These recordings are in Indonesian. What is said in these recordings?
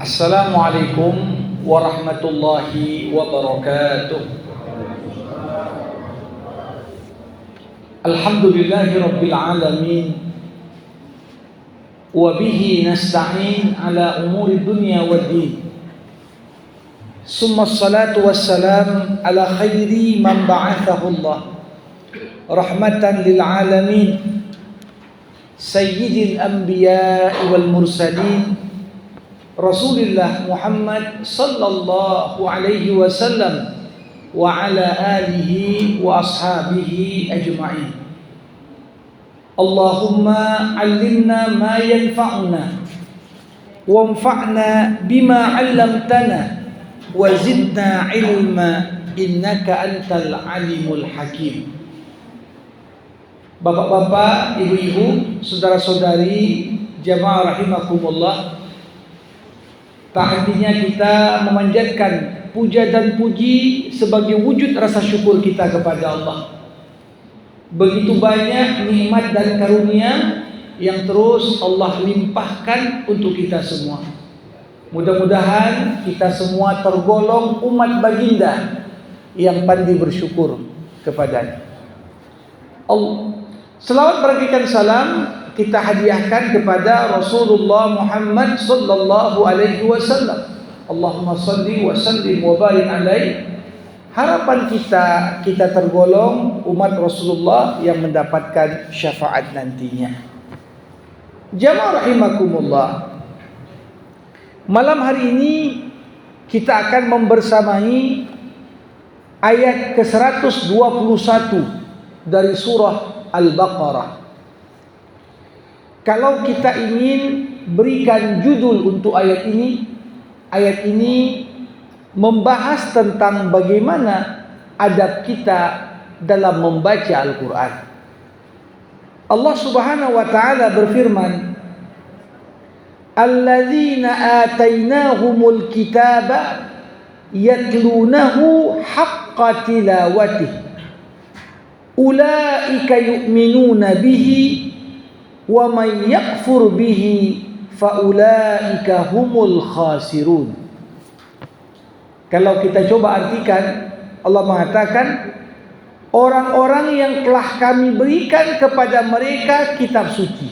Assalamualaikum warahmatullahi wabarakatuh. Alhamdulillahi rabbil alamin. Wa bihi nasta'in ala umuri dunya waddin. Summa salatu wassalam ala khairi man ba'athahu Allah rahmatan lil alamin, sayyidil anbiya'i wal mursalin, Rasulullah Muhammad sallallahu alaihi wasallam wa ala alihi wa ashabihi ajma'in. Allahumma 'allimna ma yanfa'una wanfa'na bima 'allamtana wa zidna 'ilma innaka antal alimul hakim. Bapak-bapak, ibu-ibu, saudara-saudari, jamaah rahimakumullah, tak hentinya kita memanjatkan puja dan puji sebagai wujud rasa syukur kita kepada Allah. Begitu banyak nikmat dan karunia yang terus Allah limpahkan untuk kita semua. Mudah-mudahan kita semua tergolong umat baginda yang pandai bersyukur kepadanya. Selawat berikan salam kita hadiahkan kepada Rasulullah Muhammad sallallahu alaihi wasallam. Allahumma salli wa sallim wa barik alaihi. Harapan kita tergolong umat Rasulullah yang mendapatkan syafaat nantinya. Jamaah rahimakumullah, malam hari ini kita akan membersamai ayat ke-121 dari surah Al-Baqarah. Kalau kita ingin berikan judul untuk ayat ini membahas tentang bagaimana adab kita dalam membaca Al-Quran. Allah Subhanahu wa ta'ala berfirman, Alladzina atainahumul kitaba yatlunahu haqqa tilawatih ulaika yu'minuna bihi wa man yakfur bihi faulaika humul khasirun. Kalau kita coba artikan, Allah mengatakan orang-orang yang telah kami berikan kepada mereka kitab suci,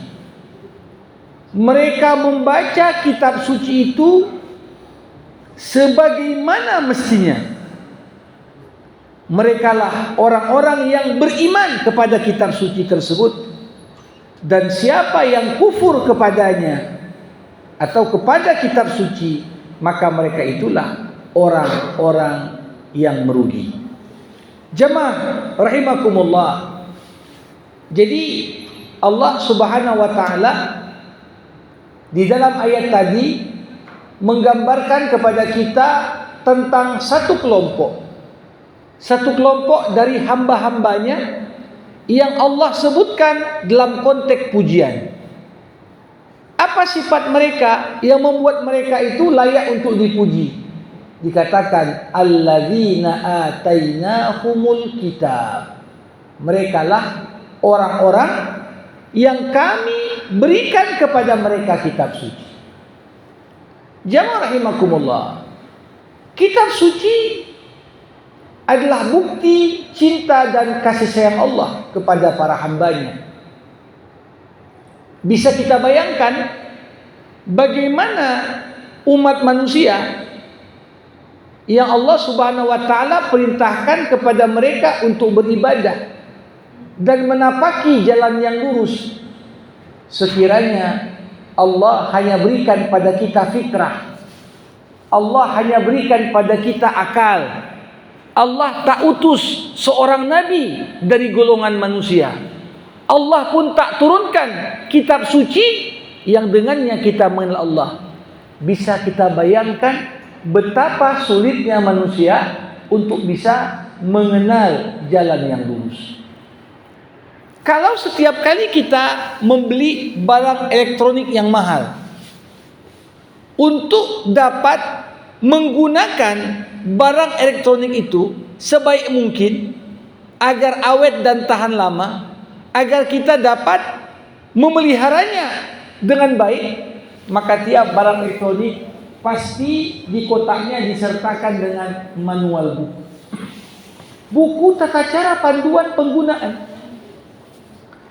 mereka membaca kitab suci itu sebagaimana mestinya. Merekalah orang-orang yang beriman kepada kitab suci tersebut. Dan siapa yang kufur kepadanya atau kepada kitab suci, maka mereka itulah orang-orang yang merugi. Jamaah rahimakumullah. Jadi Allah Subhanahu wa ta'ala di dalam ayat tadi menggambarkan kepada kita tentang satu kelompok dari hamba-hambanya yang Allah sebutkan dalam konteks pujian. Apa sifat mereka yang membuat mereka itu layak untuk dipuji? Dikatakan alladzina atainahumul kitab. Merekalah orang-orang yang kami berikan kepada mereka kitab suci. Jamaah rahimakumullah, kitab suci adalah bukti cinta dan kasih sayang Allah kepada para hambanya. Bisa kita bayangkan bagaimana umat manusia yang Allah Subhanahu wa ta'ala perintahkan kepada mereka untuk beribadah dan menapaki jalan yang lurus. Sekiranya Allah hanya berikan pada kita fitrah, Allah hanya berikan pada kita akal, Allah tak utus seorang nabi dari golongan manusia, Allah pun tak turunkan kitab suci yang dengannya kita mengenal Allah. Bisa kita bayangkan betapa sulitnya manusia untuk bisa mengenal jalan yang lurus. Kalau setiap kali kita membeli barang elektronik yang mahal, untuk dapat menggunakan barang elektronik itu sebaik mungkin agar awet dan tahan lama, agar kita dapat memeliharanya dengan baik, maka tiap barang elektronik pasti di kotaknya disertakan dengan manual buku. Buku tata cara panduan penggunaan.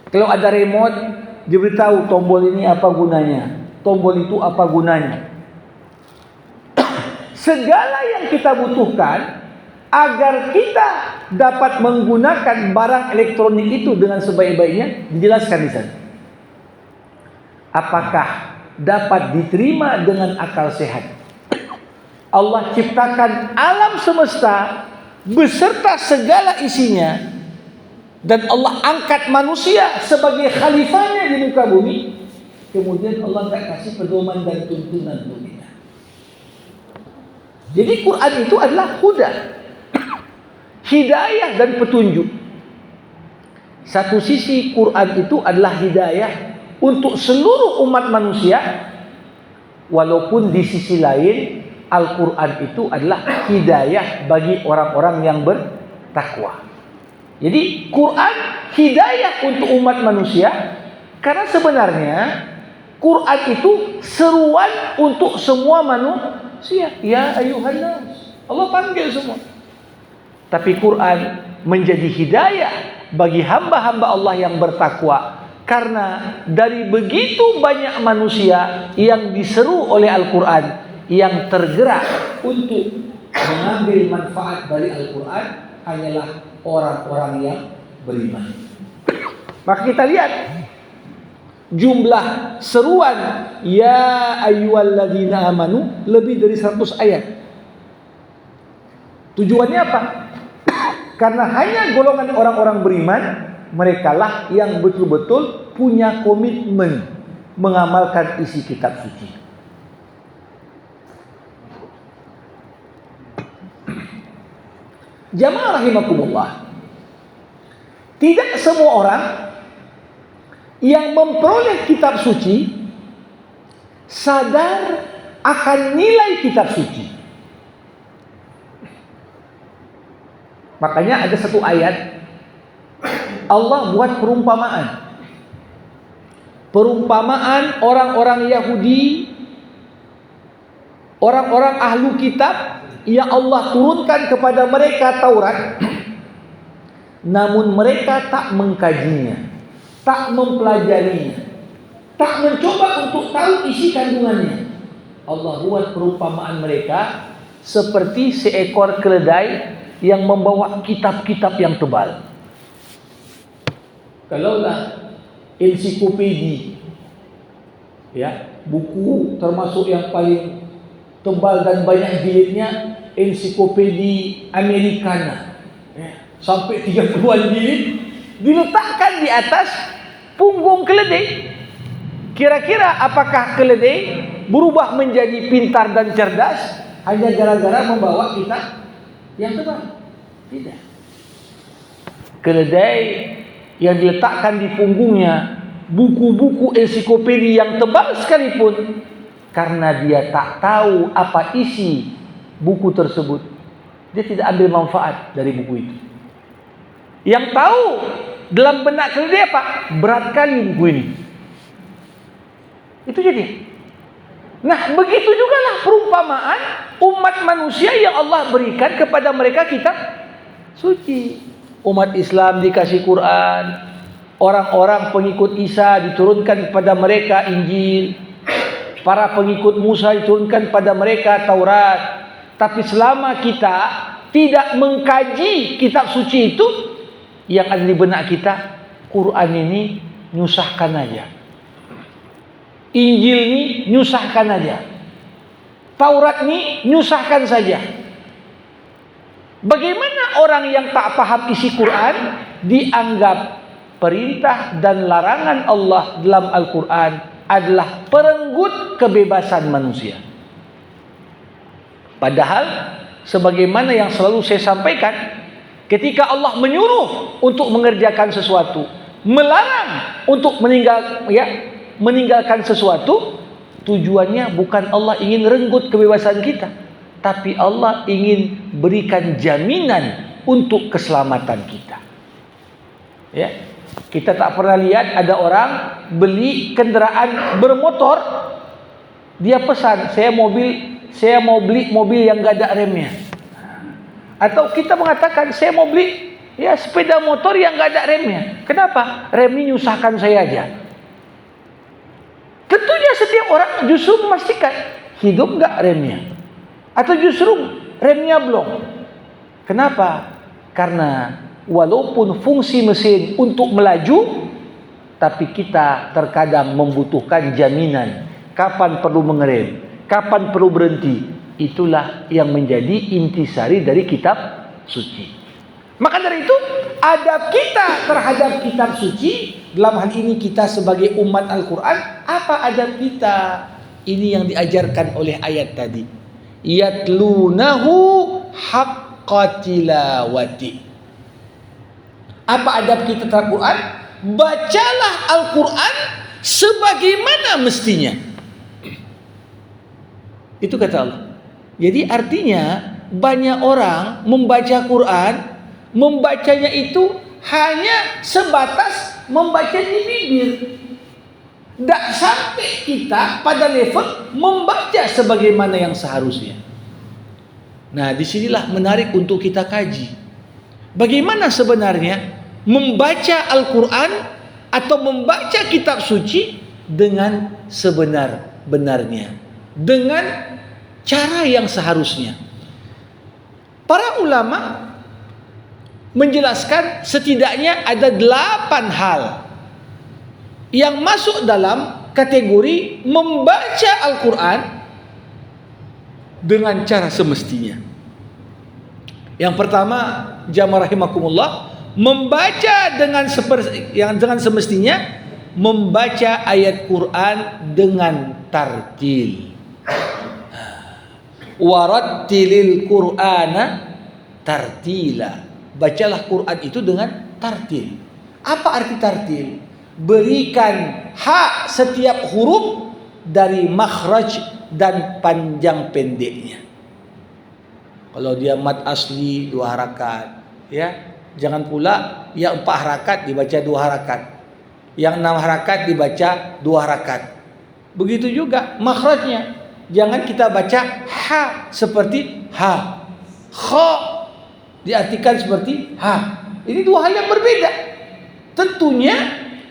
Kalau ada remote, diberitahu tombol ini apa gunanya, tombol itu apa gunanya. Segala yang kita butuhkan agar kita dapat menggunakan barang elektronik itu dengan sebaik-baiknya dijelaskan di sana. Apakah dapat diterima dengan akal sehat? Allah ciptakan alam semesta beserta segala isinya, dan Allah angkat manusia sebagai khalifahnya di muka bumi. Kemudian Allah tak kasih pedoman dan tuntunan untuk kita. Jadi Quran itu adalah huda, hidayah dan petunjuk. Satu sisi Quran itu adalah hidayah untuk seluruh umat manusia, walaupun di sisi lain Al-Quran itu adalah hidayah bagi orang-orang yang bertakwa. Jadi Quran hidayah untuk umat manusia, karena sebenarnya Quran itu seruan untuk semua manusia. Ya ayuhan nas, Allah panggil semua. Tapi Quran menjadi hidayah bagi hamba-hamba Allah yang bertakwa, karena dari begitu banyak manusia yang diseru oleh Al-Quran, yang tergerak untuk mengambil manfaat dari Al-Quran hanyalah orang-orang yang beriman. Maka kita lihat jumlah seruan ya ayyuhalladzina amanu lebih dari 100 ayat. Tujuannya apa? Karena hanya golongan orang-orang beriman, merekalah yang betul-betul punya komitmen mengamalkan isi kitab suci. Jamaah rahimakumullah, tidak semua orang yang memperoleh kitab suci sadar akan nilai kitab suci. Makanya ada satu ayat Allah buat perumpamaan orang-orang Yahudi, orang-orang ahlu kitab yang Allah turunkan kepada mereka Taurat, namun mereka tak mengkajinya, tak mempelajarinya, tak mencoba untuk tahu isi kandungannya. Allah buat perumpamaan mereka seperti seekor keledai yang membawa kitab-kitab yang tebal. Kalaulah ensiklopedi, ya, buku termasuk yang paling tebal dan banyak jilidnya, ensiklopedi Americana, ya, sampai 30-an jilid, diletakkan di atas punggung keledai. Kira-kira apakah keledai berubah menjadi pintar dan cerdas hanya gara-gara membawa kitab yang tebal? Tidak. Keledai yang diletakkan di punggungnya buku-buku ensiklopedi yang tebal sekalipun, karena dia tak tahu apa isi buku tersebut, dia tidak ambil manfaat dari buku itu. Yang tahu dalam benak keledai apa? Berat kali buku ini. Itu jadi. Nah, begitu jugalah perumpamaan umat manusia yang Allah berikan kepada mereka kitab suci. Umat Islam dikasih Quran, orang-orang pengikut Isa diturunkan kepada mereka Injil, para pengikut Musa diturunkan pada mereka Taurat. Tapi selama kita tidak mengkaji kitab suci itu, yang ada di benak kita, Quran ini nyusahkan aja, Injil ini nyusahkan aja, Taurat ini nyusahkan saja. Bagaimana orang yang tak paham isi Quran dianggap perintah dan larangan Allah dalam Al-Quran adalah perenggut kebebasan manusia. Padahal sebagaimana yang selalu saya sampaikan, ketika Allah menyuruh untuk mengerjakan sesuatu, melarang untuk meninggalkan sesuatu, tujuannya bukan Allah ingin renggut kebebasan kita, tapi Allah ingin berikan jaminan untuk keselamatan kita. Ya, kita tak pernah lihat ada orang beli kendaraan bermotor, dia pesan, saya mobil saya mau beli mobil yang gak ada remnya. Atau kita mengatakan, saya mau beli sepeda motor yang gak ada remnya. Kenapa? Remnya nyusahkan saya aja. Tentunya setiap orang justru memastikan, hidup gak remnya? Atau justru remnya belum? Kenapa? Karena walaupun fungsi mesin untuk melaju, tapi kita terkadang membutuhkan jaminan kapan perlu mengerem, kapan perlu berhenti. Itulah yang menjadi intisari dari kitab suci. Maka dari itu, adab kita terhadap kitab suci, dalam hal ini kita sebagai umat Al-Quran, apa adab kita? Ini yang diajarkan oleh ayat tadi. Yatlunahu haqqa tilawati. Apa adab kita terhadap Quran? Bacalah Al-Quran sebagaimana mestinya. Itu kata Allah. Jadi artinya banyak orang membaca Quran, membacanya itu hanya sebatas membaca di bibir. Tak sampai kita pada level membaca sebagaimana yang seharusnya. Nah, disinilah menarik untuk kita kaji. Bagaimana sebenarnya membaca Al-Quran atau membaca kitab suci dengan sebenar-benarnya, dengan cara yang seharusnya. Para ulama menjelaskan setidaknya ada 8 hal yang masuk dalam kategori membaca Al-Quran dengan cara semestinya. Yang pertama, jamaah rahimakumullah, membaca dengan semestinya, membaca ayat Quran dengan tartil. Warattilil Qur'ana tartila. Bacalah Quran itu dengan tartil. Apa arti tartil? Berikan hak setiap huruf dari makhraj dan panjang pendeknya. Kalau dia mad asli 2 harakat, jangan pula yang 4 harakat dibaca 2 harakat, yang 6 harakat dibaca 2 harakat. Begitu juga makhrajnya. Jangan kita baca ha seperti ha, kha diartikan seperti ha. Ini 2 hal yang berbeda. Tentunya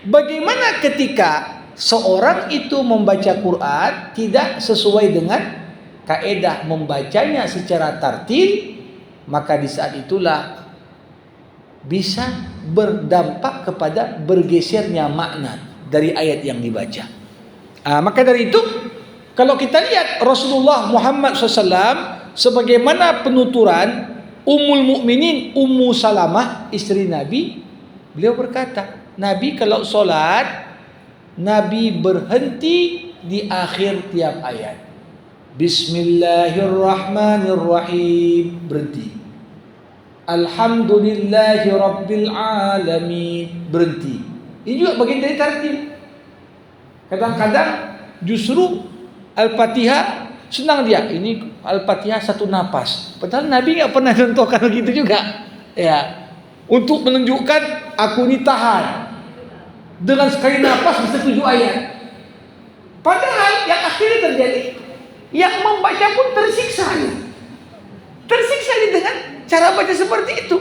bagaimana ketika seorang itu membaca Quran tidak sesuai dengan kaedah membacanya secara tartil, maka di saat itulah bisa berdampak kepada bergesernya makna dari ayat yang dibaca. Maka dari itu, kalau kita lihat Rasulullah Muhammad SAW, sebagaimana penuturan Ummul Mukminin Ummu Salamah, istri Nabi, beliau berkata, Nabi kalau solat, Nabi berhenti di akhir tiap ayat. Bismillahirrahmanirrahim, berhenti. Alhamdulillahi Rabbil Alamin, berhenti. Ini juga bagian dari tartil. Kadang-kadang justru Al-Fatihah senang dia, ini Al-Fatihah 1 napas. Padahal Nabi nggak pernah contohkan begitu juga. Untuk menunjukkan aku ini tahan. Dengan sekali napas bisa 7 ayat. Padahal yang akhirnya terjadi, yang membaca pun tersiksa. Tersiksa dengan cara baca seperti itu.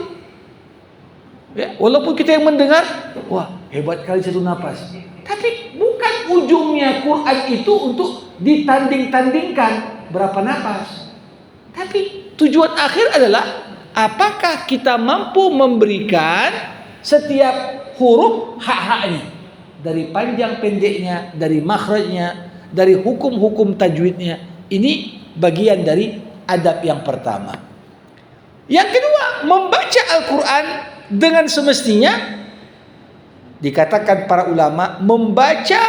Walaupun kita yang mendengar, wah hebat kali 1 napas. Tapi bukan ujungnya Quran itu untuk ditanding-tandingkan berapa napas. Tapi tujuan akhir adalah apakah kita mampu memberikan setiap huruf hak-haknya, dari panjang pendeknya, dari makhrajnya, dari hukum-hukum tajwidnya. Ini bagian dari adab yang pertama. Yang kedua, membaca Al-Quran dengan semestinya. Dikatakan para ulama, membaca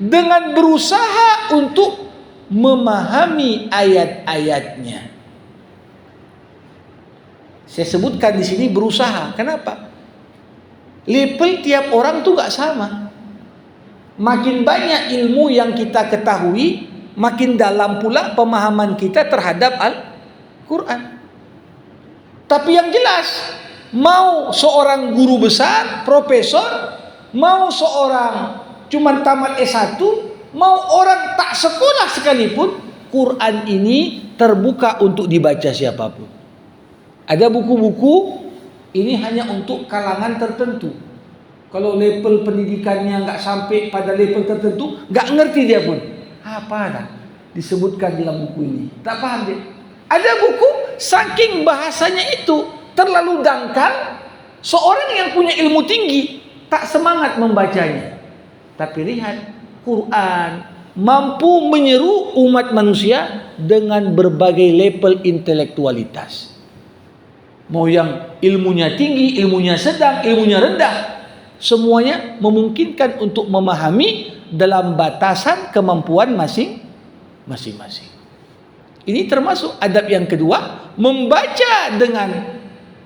dengan berusaha untuk memahami ayat-ayatnya. Saya sebutkan di sini berusaha. Kenapa? Level tiap orang tuh gak sama. Makin banyak ilmu yang kita ketahui, makin dalam pula pemahaman kita terhadap Al-Quran. Tapi yang jelas, mau seorang guru besar, profesor, mau seorang cuma tamat S1, mau orang tak sekolah sekalipun, Quran ini terbuka untuk dibaca siapapun. Ada buku-buku ini hanya untuk kalangan tertentu. Kalau level pendidikannya nggak sampai pada level tertentu, nggak ngerti dia pun. Apa dah disebutkan dalam buku ini? Tak paham dia. Ada buku saking bahasanya itu terlalu dangkal, seorang yang punya ilmu tinggi tak semangat membacanya. Tapi lihat, Quran mampu menyeru umat manusia dengan berbagai level intelektualitas. Mau yang ilmunya tinggi, ilmunya sedang, ilmunya rendah, semuanya memungkinkan untuk memahami dalam batasan kemampuan masing-masing. Ini termasuk adab yang kedua, membaca dengan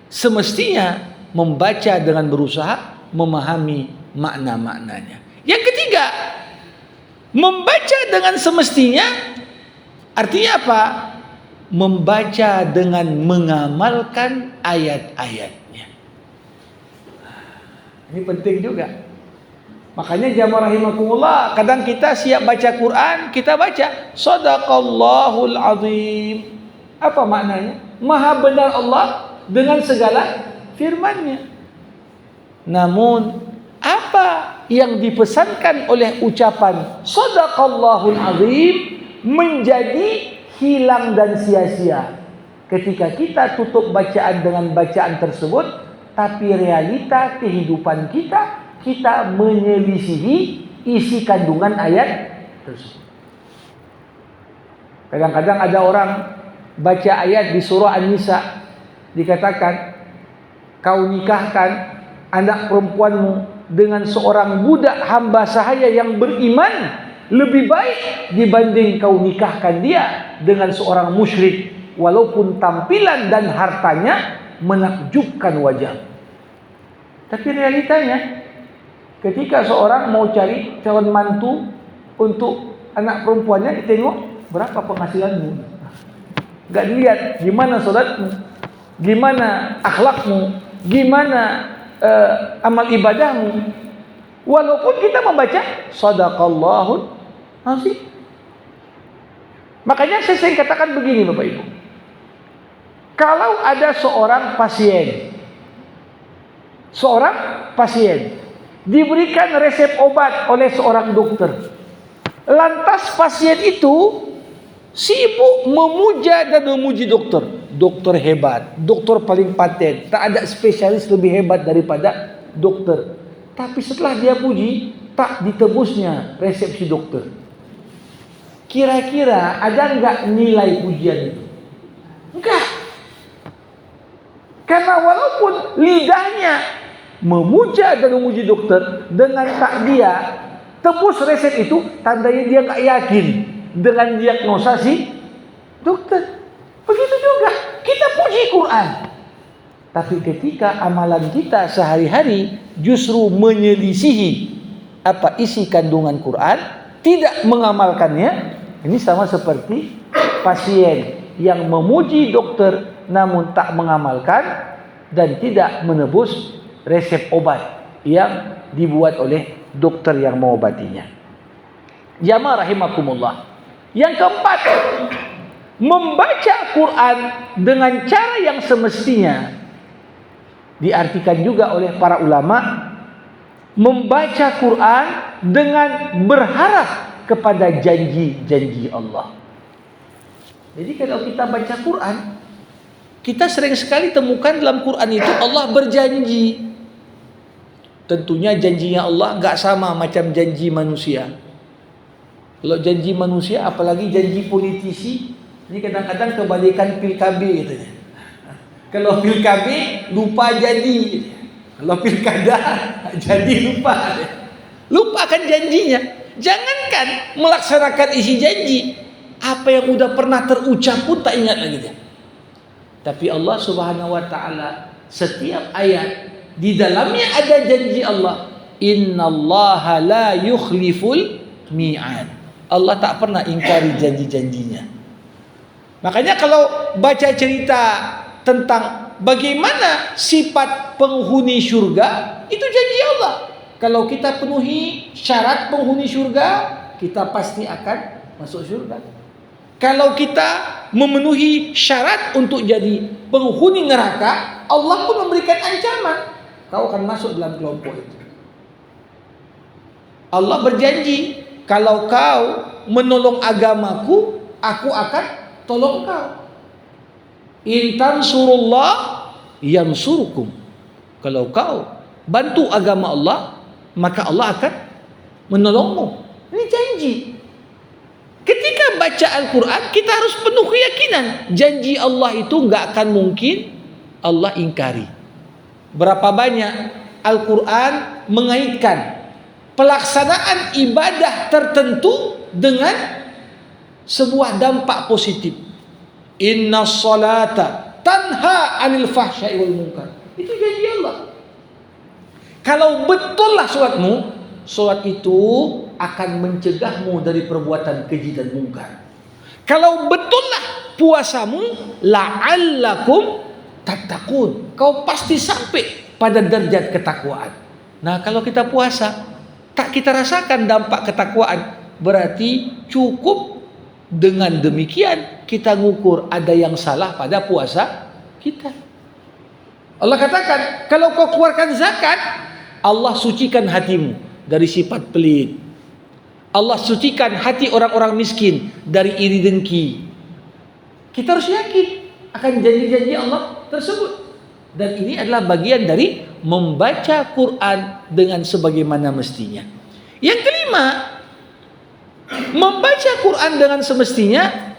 semestinya, membaca dengan berusaha memahami makna-maknanya. Yang ketiga, membaca dengan semestinya artinya apa? Membaca dengan mengamalkan ayat-ayatnya. Ini penting juga. Makanya jamaah rahimakumullah, kadang kita siap baca Quran, kita baca Shadaqallahul Azim. Apa maknanya? Maha benar Allah dengan segala firman-Nya. Namun apa yang dipesankan oleh ucapan Shadaqallahul Azim menjadi hilang dan sia-sia ketika kita tutup bacaan dengan bacaan tersebut, tapi realita kehidupan kita menyelisihi isi kandungan ayat tersebut. Kadang-kadang ada orang baca ayat di surah An-Nisa, dikatakan kau nikahkan anak perempuanmu dengan seorang budak hamba sahaya yang beriman lebih baik dibanding kau nikahkan dia dengan seorang musyrik walaupun tampilan dan hartanya menakjubkan wajah. Tapi realitanya ketika seorang mau cari calon mantu untuk anak perempuannya, ditengok berapa penghasilanmu. Gak dilihat gimana salatmu, gimana akhlakmu, gimana amal ibadahmu. Walaupun kita membaca Shadaqallahul Azim. Makanya saya sering katakan begini Bapak Ibu. Kalau ada seorang pasien diberikan resep obat oleh seorang dokter, lantas pasien itu sibuk memuja dan memuji dokter. Dokter hebat, dokter paling paten, tak ada spesialis lebih hebat daripada dokter. Tapi setelah dia puji, tak ditebusnya resep si dokter. Kira-kira ada enggak nilai pujian itu? Enggak. Karena walaupun lidahnya memuja dan memuji dokter, dengan tak dia tebus resep itu, tandanya dia enggak yakin dengan diagnosa si dokter. Begitu juga kita puji Quran, tapi ketika amalan kita sehari-hari justru menyelisihi apa isi kandungan Quran, tidak mengamalkannya, ini sama seperti pasien yang memuji dokter namun tak mengamalkan dan tidak menebus resep obat yang dibuat oleh dokter yang mengobatinya. Jamaah rahimakumullah. Yang keempat, membaca Quran dengan cara yang semestinya diartikan juga oleh para ulama, membaca Quran dengan berharap kepada janji-janji Allah. Jadi kalau kita baca Quran, kita sering sekali temukan dalam Quran itu Allah berjanji. Tentunya janjinya Allah enggak sama macam janji manusia. Kalau janji manusia, apalagi janji politisi, ini kadang-kadang kebalikan pilkada katanya. Kalau pilkada lupa jadi, kalau pilkada jadi lupa. Lupakan janjinya. Jangankan melaksanakan isi janji, apa yang udah pernah terucap pun tak ingat lagi dia. Tapi Allah Subhanahu wa taala setiap ayat di dalamnya ada janji Allah. Innallaha la yukhliful mi'ad. Allah tak pernah ingkari janji-janjinya. Makanya kalau baca cerita tentang bagaimana sifat penghuni surga, itu janji Allah. Kalau kita penuhi syarat penghuni surga, kita pasti akan masuk surga. Kalau kita memenuhi syarat untuk jadi penghuni neraka, Allah pun memberikan ancaman. Kau akan masuk dalam kelompok itu. Allah berjanji, kalau kau menolong agamaku, aku akan tolong kau. In tansurullah yansurkum. Kalau kau bantu agama Allah, maka Allah akan menolongmu. Ini janji. Ketika baca Al-Quran, kita harus penuh keyakinan. Janji Allah itu nggak akan mungkin Allah ingkari. Berapa banyak Al-Quran mengaitkan pelaksanaan ibadah tertentu dengan sebuah dampak positif. Inna salata tanha anil fahsyai wal munkar. Itu janji Allah. Kalau betullah sholatmu, sholat itu akan mencegahmu dari perbuatan keji dan mungkar. Kalau betullah puasamu, la'allakum tattaqun. Kau pasti sampai pada derajat ketakwaan. Nah, kalau kita puasa, tak kita rasakan dampak ketakwaan, berarti cukup dengan demikian kita ngukur ada yang salah pada puasa kita. Allah katakan, kalau kau keluarkan zakat, Allah sucikan hatimu dari sifat pelit. Allah sucikan hati orang-orang miskin dari iri dengki. Kita harus yakin akan janji-janji Allah tersebut. Dan ini adalah bagian dari membaca Quran dengan sebagaimana mestinya. Yang kelima, membaca Quran dengan semestinya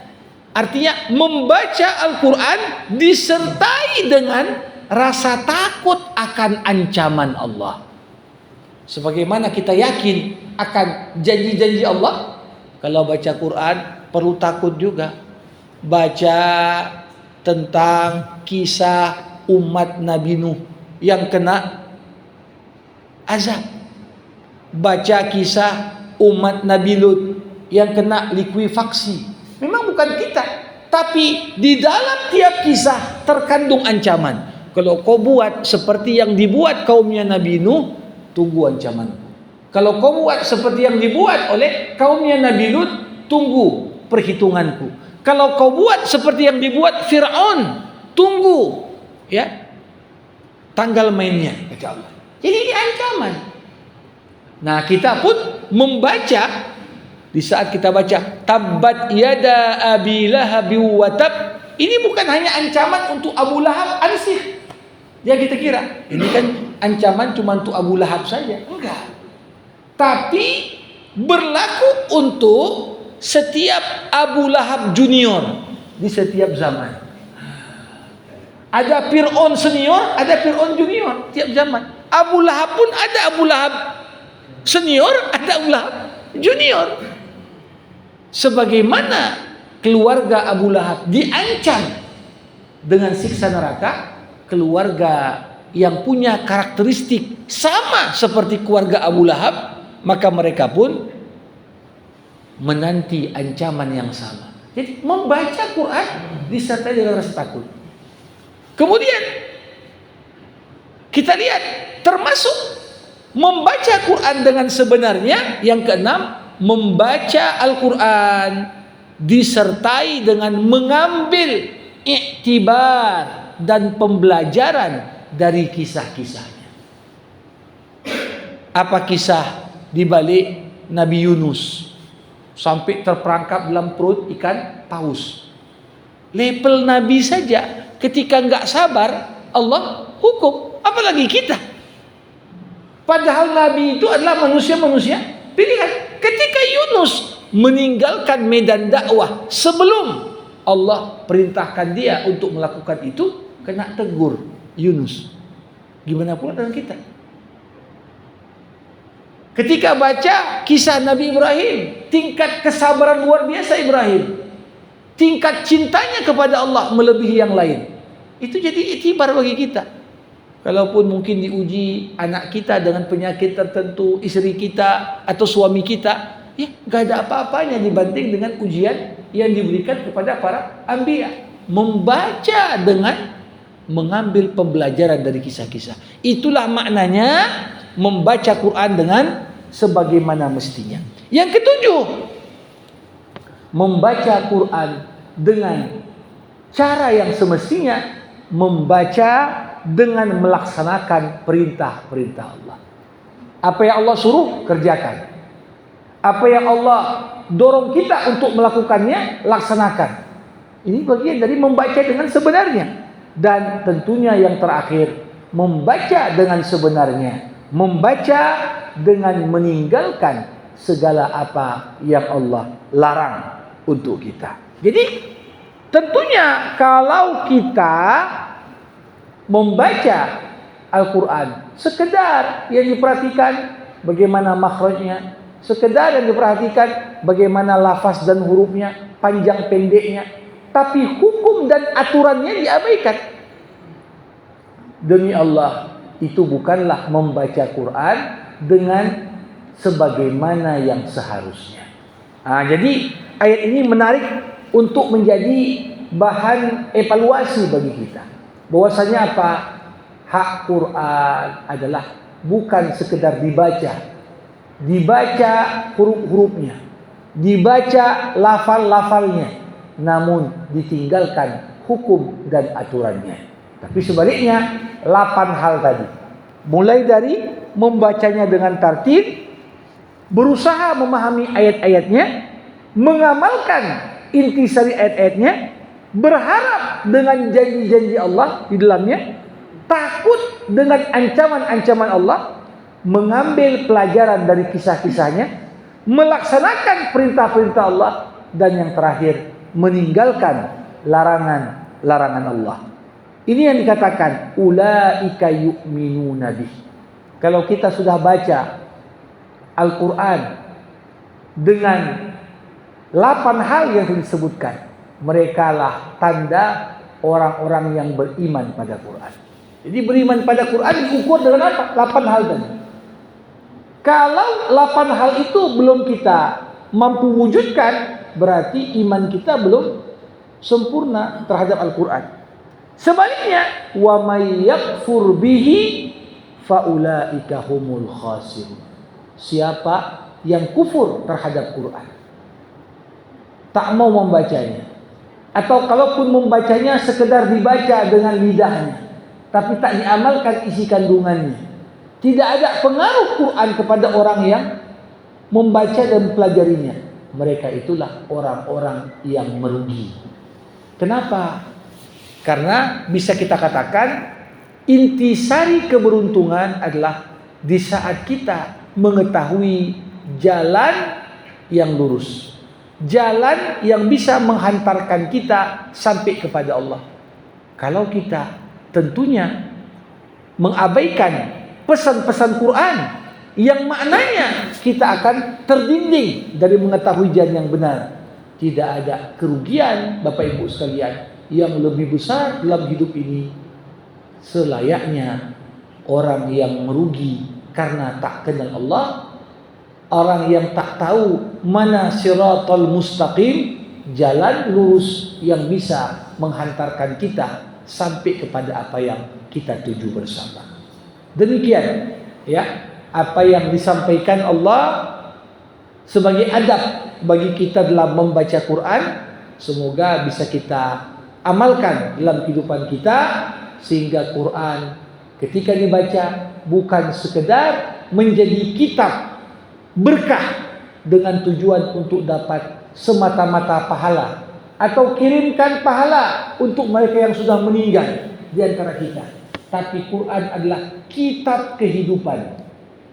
artinya membaca Al-Quran disertai dengan rasa takut akan ancaman Allah. Sebagaimana kita yakin akan janji-janji Allah, kalau baca Quran perlu takut juga. Baca tentang kisah umat Nabi Nuh yang kena azab. Baca kisah umat Nabi Lut yang kena likuifaksi. Memang bukan kita, tapi di dalam tiap kisah terkandung ancaman. Kalau kau buat seperti yang dibuat kaumnya Nabi Nuh, tunggu ancamanku. Kalau kau buat seperti yang dibuat oleh kaumnya Nabi Lut, tunggu perhitunganku. Kalau kau buat seperti yang dibuat Fir'aun, tunggu ya tanggal mainnya, kata Allah. Jadi ini ancaman. Nah, kita pun membaca di saat kita baca tabbat yada abi lahab wa tab, ini bukan hanya ancaman untuk Abu Lahab ansih. Ya kita kira ini kan ancaman cuma untuk Abu Lahab saja. Enggak. Tapi berlaku untuk setiap Abu Lahab junior di setiap zaman. Ada Fir'aun senior, ada Fir'aun junior tiap zaman. Abu Lahab pun ada Abu Lahab senior, ada Abu Lahab junior. Sebagaimana keluarga Abu Lahab diancam dengan siksa neraka, keluarga yang punya karakteristik sama seperti keluarga Abu Lahab, maka mereka pun menanti ancaman yang sama. Jadi membaca Quran disertai dengan rasa takut. Kemudian kita lihat termasuk membaca Quran dengan sebenarnya, yang keenam, membaca Al-Quran disertai dengan mengambil iktibar dan pembelajaran dari kisah-kisahnya. Apa kisah di balik Nabi Yunus sampai terperangkap dalam perut ikan paus? Level Nabi saja ketika enggak sabar Allah hukum, apalagi kita. Padahal Nabi itu adalah manusia-manusia pilihan. Ketika Yunus meninggalkan medan dakwah sebelum Allah perintahkan dia untuk melakukan itu, kena tegur Yunus. Gimana pula dengan kita? Ketika baca kisah Nabi Ibrahim, tingkat kesabaran luar biasa Ibrahim. Tingkat cintanya kepada Allah melebihi yang lain. Itu jadi iktibar bagi kita. Kalaupun mungkin diuji anak kita dengan penyakit tertentu, istri kita atau suami kita, ya gak ada apa-apanya dibanding dengan ujian yang diberikan kepada para anbiya. Membaca dengan mengambil pembelajaran dari kisah-kisah. Itulah maknanya membaca Quran dengan sebagaimana mestinya. Yang ketujuh, membaca Quran dengan cara yang semestinya, membaca dengan melaksanakan perintah-perintah Allah. Apa yang Allah suruh, kerjakan. Apa yang Allah dorong kita untuk melakukannya, laksanakan. Ini bagian dari membaca dengan sebenarnya. Dan tentunya yang terakhir, membaca dengan sebenarnya, membaca dengan meninggalkan segala apa yang Allah larang untuk kita. Jadi tentunya kalau kita membaca Al-Quran, sekedar yang diperhatikan bagaimana makhrajnya, sekedar yang diperhatikan bagaimana lafaz dan hurufnya, panjang pendeknya, tapi hukum dan aturannya diabaikan. Demi Allah, itu bukanlah membaca Quran dengan sebagaimana yang seharusnya. Jadi ayat ini menarik untuk menjadi bahan evaluasi bagi kita. Bahwasanya apa? Hak Quran adalah bukan sekedar dibaca huruf-hurufnya, dibaca lafal-lafalnya, namun ditinggalkan hukum dan aturannya. Tapi sebaliknya, 8 hal tadi. Mulai dari membacanya dengan tertib, berusaha memahami ayat-ayatnya, mengamalkan intisari ayat-ayatnya, berharap dengan janji-janji Allah di dalamnya, takut dengan ancaman-ancaman Allah, mengambil pelajaran dari kisah-kisahnya, melaksanakan perintah-perintah Allah, dan yang terakhir, meninggalkan larangan-larangan Allah. Ini yang dikatakan ulaika yu'minuna bih. Kalau kita sudah baca Al-Quran dengan 8 hal yang disebutkan, mereka lah tanda orang-orang yang beriman pada Quran. Jadi beriman pada Quran diukur dengan apa? 8 hal tadi. Kalau 8 hal itu belum kita mampu wujudkan, berarti iman kita belum sempurna terhadap Al-Quran. Sebaliknya, wa may yakfur bihi faulaika humul khasirun. Siapa yang kufur terhadap Quran, tak mau membacanya, atau kalaupun membacanya sekedar dibaca dengan lidahnya, tapi tak diamalkan isi kandungannya, tidak ada pengaruh Quran kepada orang yang membaca dan pelajarinya, mereka itulah orang-orang yang merugi. Kenapa? Karena bisa kita katakan intisari keberuntungan adalah di saat kita mengetahui jalan yang lurus, jalan yang bisa menghantarkan kita sampai kepada Allah. Kalau kita tentunya mengabaikan pesan-pesan Quran yang maknanya kita akan terdinding dari mengetahui jalan yang benar, tidak ada kerugian Bapak Ibu sekalian yang lebih besar dalam hidup ini selayaknya orang yang merugi karena tak kenal Allah, orang yang tak tahu mana siratal mustaqim, jalan lurus yang bisa menghantarkan kita sampai kepada apa yang kita tuju bersama. Demikian ya apa yang disampaikan Allah sebagai adab bagi kita dalam membaca Quran, semoga bisa kita amalkan dalam kehidupan kita, sehingga Quran ketika dibaca bukan sekedar menjadi kitab berkah dengan tujuan untuk dapat semata-mata pahala atau kirimkan pahala untuk mereka yang sudah meninggal di antara kita, tapi Quran adalah kitab kehidupan,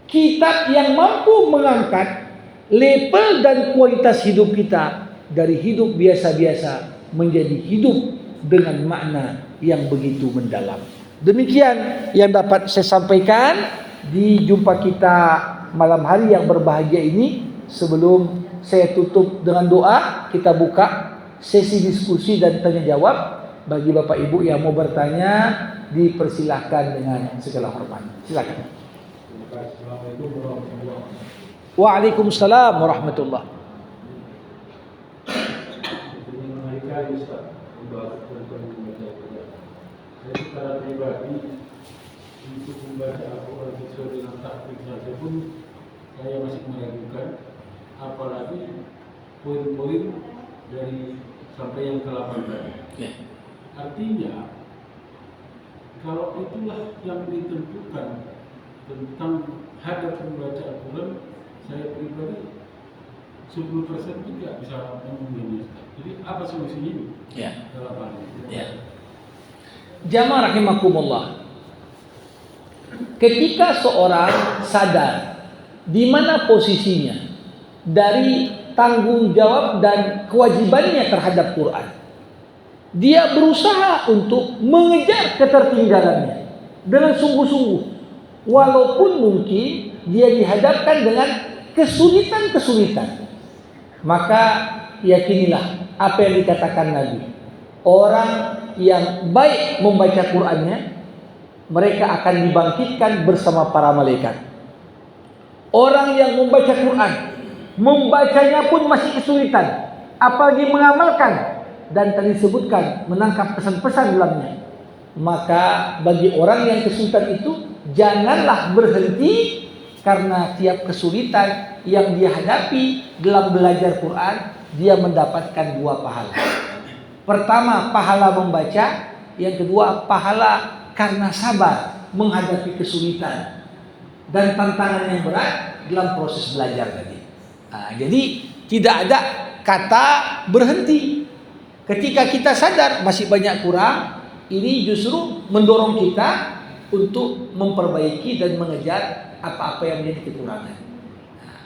kitab yang mampu mengangkat level dan kualitas hidup kita dari hidup biasa-biasa menjadi hidup dengan makna yang begitu mendalam. Demikian yang dapat saya sampaikan di jumpa kita malam hari yang berbahagia ini. Sebelum saya tutup dengan doa, kita buka sesi diskusi dan tanya jawab. Bagi Bapak Ibu yang mau bertanya, dipersilahkan dengan segala hormat. Silakan. Waalaikumsalam warahmatullahi wabarakatuh. Saya secara pribadi untuk membaca Al-Quran sesuai dengan tahqiq saja pun saya masih meragukan, apalagi poin-poin dari sampai yang ke-8 tadi. Ya. Artinya kalau itulah yang ditentukan tentang hadap membaca Al-Quran, saya pribadi 10% juga bisa memenuhi. Jadi apa solusinya ini? Ya. Dalam hal ini. Ya. Jamaah rahimakumullah. Ketika seorang sadar di mana posisinya dari tanggung jawab dan kewajibannya terhadap Quran, dia berusaha untuk mengejar ketertinggalannya dengan sungguh-sungguh, walaupun mungkin dia dihadapkan dengan kesulitan-kesulitan. Maka yakinilah apa yang dikatakan Nabi, orang yang baik membaca Qur'annya, mereka akan dibangkitkan bersama para malaikat. Orang yang membaca Quran, membacanya pun masih kesulitan, apalagi mengamalkan, dan tadi disebutkan menangkap pesan-pesan dalamnya, maka bagi orang yang kesulitan itu janganlah berhenti, karena tiap kesulitan yang dia hadapi dalam belajar Quran, dia mendapatkan 2 pahala. Pertama, pahala membaca, yang kedua pahala karena sabar menghadapi kesulitan dan tantangan yang berat dalam proses belajar tadi. Jadi tidak ada kata berhenti. Ketika kita sadar masih banyak kurang, ini justru mendorong kita untuk memperbaiki dan mengejar apa-apa yang menjadi kekurangan.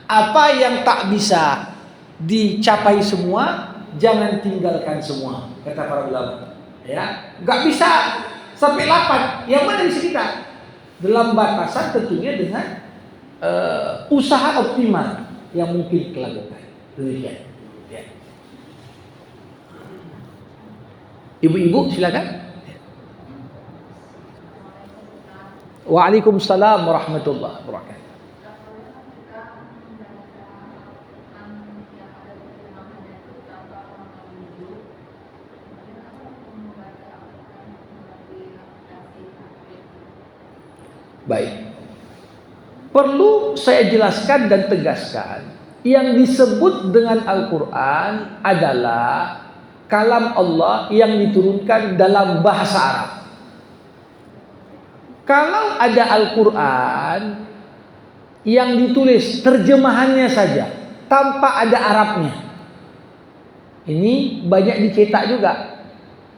Apa yang tak bisa dicapai semua, jangan tinggalkan semua, kata para ulama. Ya, nggak bisa sampai 8. Yang mana bisa kita? Dalam batasan tentunya dengan usaha optimal yang mungkin kita lakukan. Demikian. Ya. Ibu-ibu silakan. Waalaikumsalam warahmatullahi wabarakatuh. Baik. Perlu saya jelaskan dan tegaskan, yang disebut dengan Al-Quran adalah kalam Allah yang diturunkan dalam bahasa Arab. Kalau ada Al-Quran yang ditulis terjemahannya saja tanpa ada Arabnya, ini banyak dicetak juga.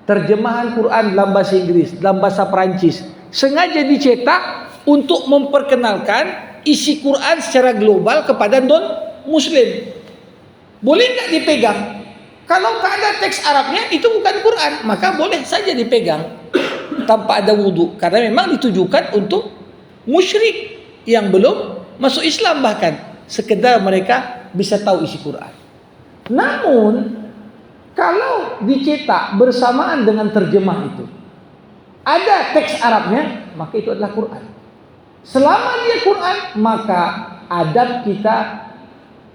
Terjemahan Quran dalam bahasa Inggris, dalam bahasa Perancis, sengaja dicetak untuk memperkenalkan isi Quran secara global kepada non-Muslim. Boleh nggak dipegang? Kalau tak ada teks Arabnya, itu bukan Quran, maka boleh saja dipegang tanpa ada wudhu, karena memang ditujukan untuk musyrik yang belum masuk Islam, bahkan sekedar mereka bisa tahu isi Quran. Namun kalau dicetak bersamaan dengan terjemah itu ada teks Arabnya, maka itu adalah Quran. Selama dia Quran, maka adab kita,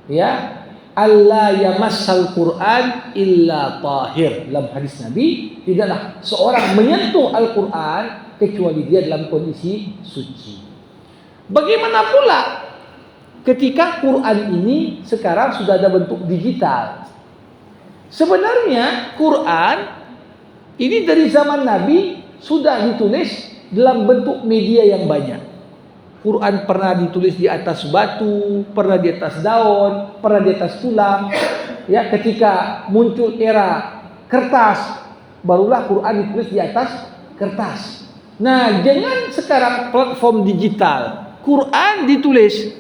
ya, Allah yamassal Quran illa tahir. Dalam hadis Nabi, tidaklah seorang menyentuh Al-Quran kecuali dia dalam kondisi suci. Bagaimana pula ketika Quran ini sekarang sudah ada bentuk digital? Sebenarnya Quran ini dari zaman Nabi sudah ditulis dalam bentuk media yang banyak. Quran pernah ditulis di atas batu, pernah di atas daun, pernah di atas tulang. Ya, ketika muncul era kertas, barulah Quran ditulis di atas kertas. Nah, dengan sekarang platform digital, Quran ditulis,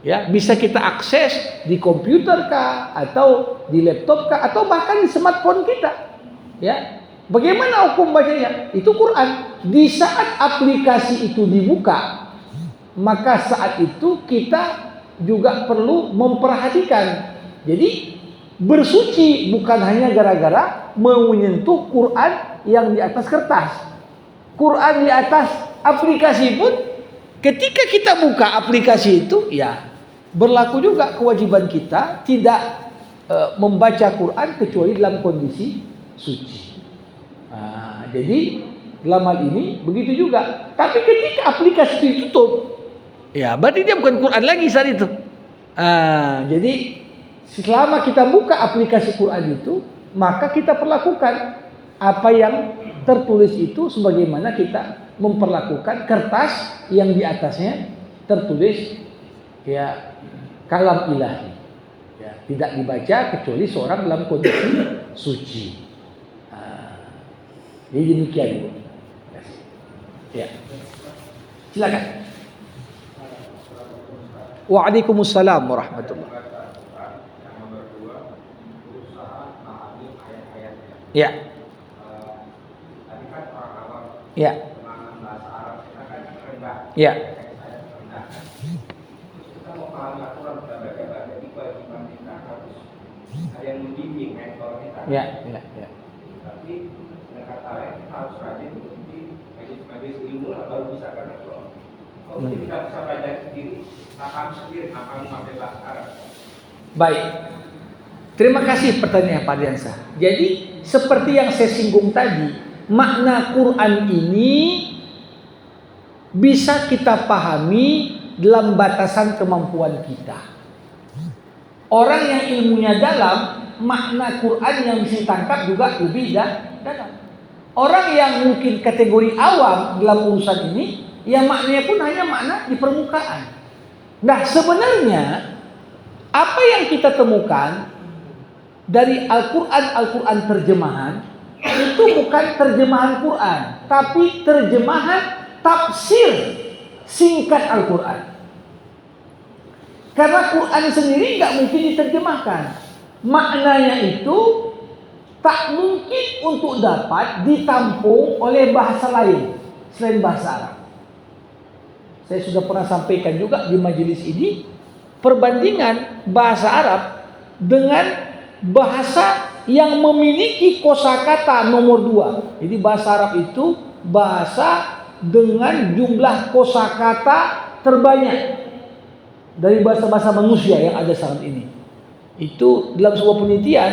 ya, bisa kita akses di komputer kah, atau di laptop kah, atau bahkan di smartphone kita. Ya, bagaimana hukum bacanya? Itu Quran. Di saat aplikasi itu dibuka, maka saat itu kita juga perlu memperhatikan. Jadi bersuci bukan hanya gara-gara menyentuh Quran yang di atas kertas. Quran di atas aplikasi pun, ketika kita buka aplikasi itu, ya berlaku juga kewajiban kita tidak membaca Quran kecuali dalam kondisi suci. Jadi dalam hal ini begitu juga. Tapi ketika aplikasi itu ditutup, ya berarti dia bukan Quran lagi saat itu. Jadi selama kita buka aplikasi Quran itu, maka kita perlakukan apa yang tertulis itu sebagaimana kita memperlakukan kertas yang di atasnya tertulis ya kalam ilahi. Ya, tidak dibaca kecuali seorang dalam kondisi suci. Jadi demikian. Ya. Silakan. Waalaikumsalam warahmatullahi wabarakatuh. Ya. Ya. Ya. Ya, ya, ya. Tapi dengan kata lain kita harus rajin di majelis ilmu baru bisa karena kalau kita bisa belajar sendiri, paham sendiri, paham sampai bahasa Arab. Baik. Terima kasih pertanyaan Pak Diansa. Jadi seperti yang saya singgung tadi, makna Quran ini bisa kita pahami dalam batasan kemampuan kita. Orang yang ilmunya dalam, makna Quran yang bisa ditangkap juga lebih dalam. Orang yang mungkin kategori awam dalam urusan ini, yang maknanya pun hanya makna di permukaan. Nah, sebenarnya apa yang kita temukan dari Al-Quran terjemahan itu bukan terjemahan Quran, tapi terjemahan tafsir singkat Al-Quran. Karena Quran sendiri nggak mungkin diterjemahkan. Maknanya itu tak mungkin untuk dapat ditampung oleh bahasa lain selain bahasa Arab. Saya sudah pernah sampaikan juga di majelis ini perbandingan bahasa Arab dengan bahasa yang memiliki kosakata nomor 2. Jadi bahasa Arab itu bahasa dengan jumlah kosakata terbanyak dari bahasa-bahasa manusia yang ada saat ini. Itu dalam sebuah penelitian,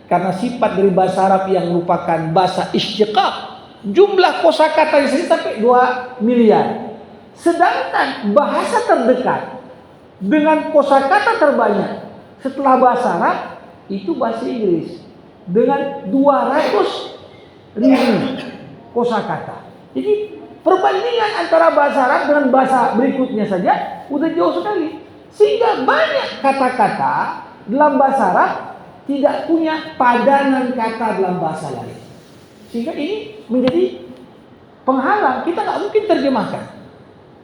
karena sifat dari bahasa Arab yang merupakan bahasa istiqaq, jumlah kosakata di sini sampai 2 miliar. Sedangkan bahasa terdekat dengan kosakata terbanyak setelah bahasa Arab itu bahasa Inggris dengan 200.000 kosakata. Jadi perbandingan antara bahasa Arab dengan bahasa berikutnya saja udah jauh sekali. Sehingga banyak kata-kata dalam bahasa Arab tidak punya padanan kata dalam bahasa lain. Sehingga ini menjadi penghalang, kita nggak mungkin terjemahkan.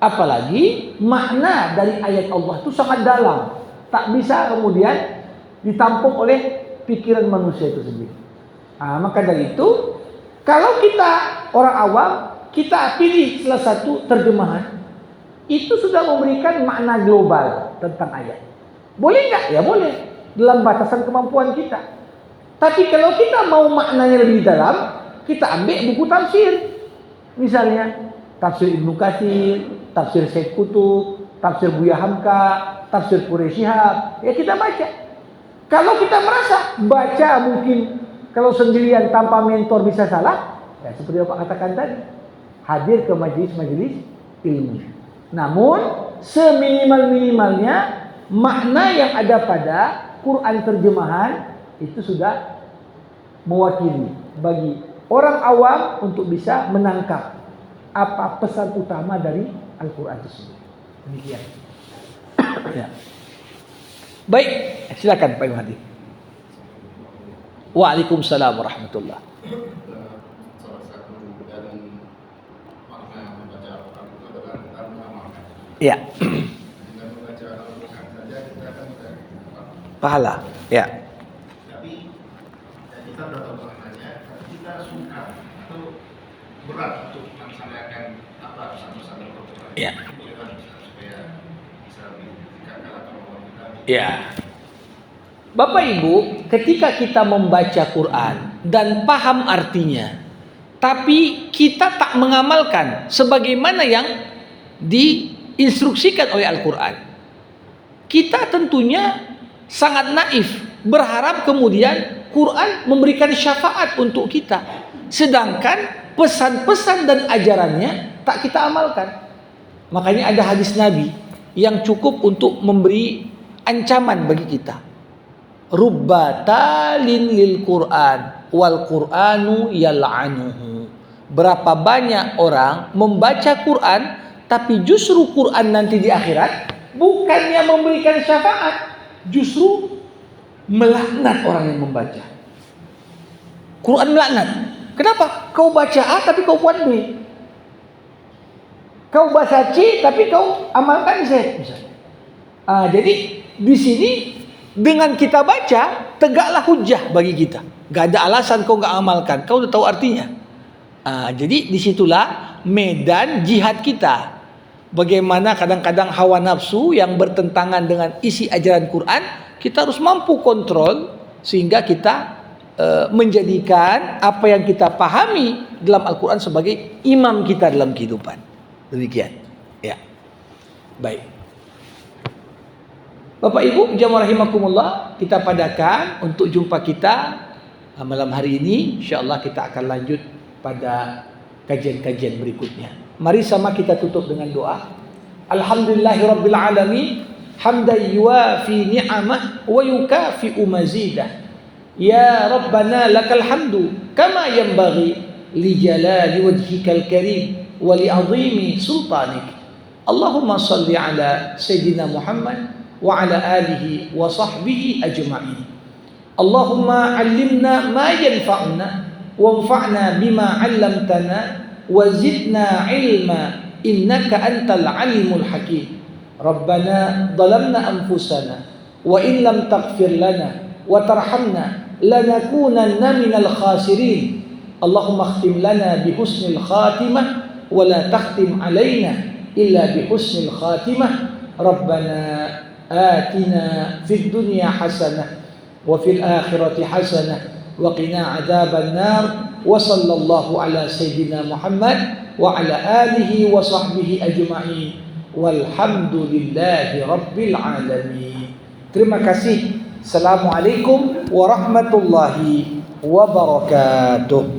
Apalagi makna dari ayat Allah itu sangat dalam, tak bisa kemudian ditampung oleh pikiran manusia itu sendiri. Maka dari itu, kalau kita orang awam, kita pilih salah satu terjemahan, itu sudah memberikan makna global tentang ayat. Boleh nggak? Ya boleh, dalam batasan kemampuan kita. Tapi kalau kita mau maknanya lebih dalam, kita ambil buku tafsir. Misalnya tafsir Ibnu Katsir, tafsir Syekh Qutb, tafsir Buya Hamka, tafsir Quraisy Shihab. Ya kita baca. Kalau kita merasa baca mungkin kalau sendirian tanpa mentor bisa salah, ya seperti Bapak katakan tadi, hadir ke majelis-majelis ilmu. Namun seminimal-minimalnya makna yang ada pada Quran terjemahan itu sudah mewakili bagi orang awam untuk bisa menangkap apa pesan utama dari Al-Quran tersebut. Demikian. Ya. Baik, silakan Pak Muhadi. Waalaikumsalam warahmatullahi wabarakatuh. Salah satu dari makna membaca Al-Quran itu adalah mengamalkan. Ya. Dengan membaca Al-Quran saja kita akan Pahala. Ya. Tapi kita sudah tahu maknanya, tapi kita suka atau berat untuk melaksanakan apa pesan-pesan Al-Quran. Ya. Supaya bisa meningkatkan kemampuan kita. Ya. Bapak Ibu, ketika kita membaca Quran dan paham artinya, tapi kita tak mengamalkan sebagaimana yang diinstruksikan oleh Al-Quran, kita tentunya sangat naif berharap kemudian Quran memberikan syafaat untuk kita, sedangkan pesan-pesan dan ajarannya tak kita amalkan. Makanya ada hadis Nabi yang cukup untuk memberi ancaman bagi kita. Rubbatalin lil Qur'an wal Qur'anu yal'anuhu. Berapa banyak orang membaca Quran, tapi justru Quran nanti di akhirat bukannya memberikan syafaat, justru melaknat orang yang membaca. Quran melaknat. Kenapa? Kau baca A tapi kau buat B. Kau baca C tapi kau amalkan Z misalnya. Jadi di sini dengan kita baca tegaklah hujah bagi kita. Gak ada alasan kau gak amalkan. Kau udah tahu artinya. Jadi disitulah medan jihad kita. Bagaimana kadang-kadang hawa nafsu yang bertentangan dengan isi ajaran Quran, kita harus mampu kontrol sehingga kita menjadikan apa yang kita pahami dalam Al-Quran sebagai imam kita dalam kehidupan. Demikian. Ya. Baik. Bapak Ibu jamaah rahimakumullah, kita padakan untuk jumpa kita malam hari ini. InsyaAllah kita akan lanjut pada kajian-kajian berikutnya. Mari sama kita tutup dengan doa. Alhamdulillahirabbil alamin, hamdan yuwafi ni'amah wa yukafi'u mazidah. Ya Rabbana lakal hamdu kama yanbaghi li jalali wajhikal karim wa li azimi sultanik. Allahumma salli ala Sayyidina Muhammad wa ala alihi wa sahbihi ajma'in. Allahumma 'allimna ma yanfa'una wanfa'na bima 'allamtana wa zidna 'ilma innaka antal 'alimul hakim. Rabbana dhalamna anfusana wa in lam taghfir lana wa tarhamna lanakunanna minal khasirin. Allahumma khtim lana bihusnil khatimah wa la takhtim alaina illa bihusnil khatimah. Rabbana atina fid dunya hasanah wa fil akhirati hasanah wa qina adzaban nar. Wa sallallahu ala sayyidina Muhammad wa ala alihi wa sahbihi ajma'in. Walhamdulillahi rabbil alamin. Terima kasih. Assalamualaikum warahmatullahi wabarakatuh.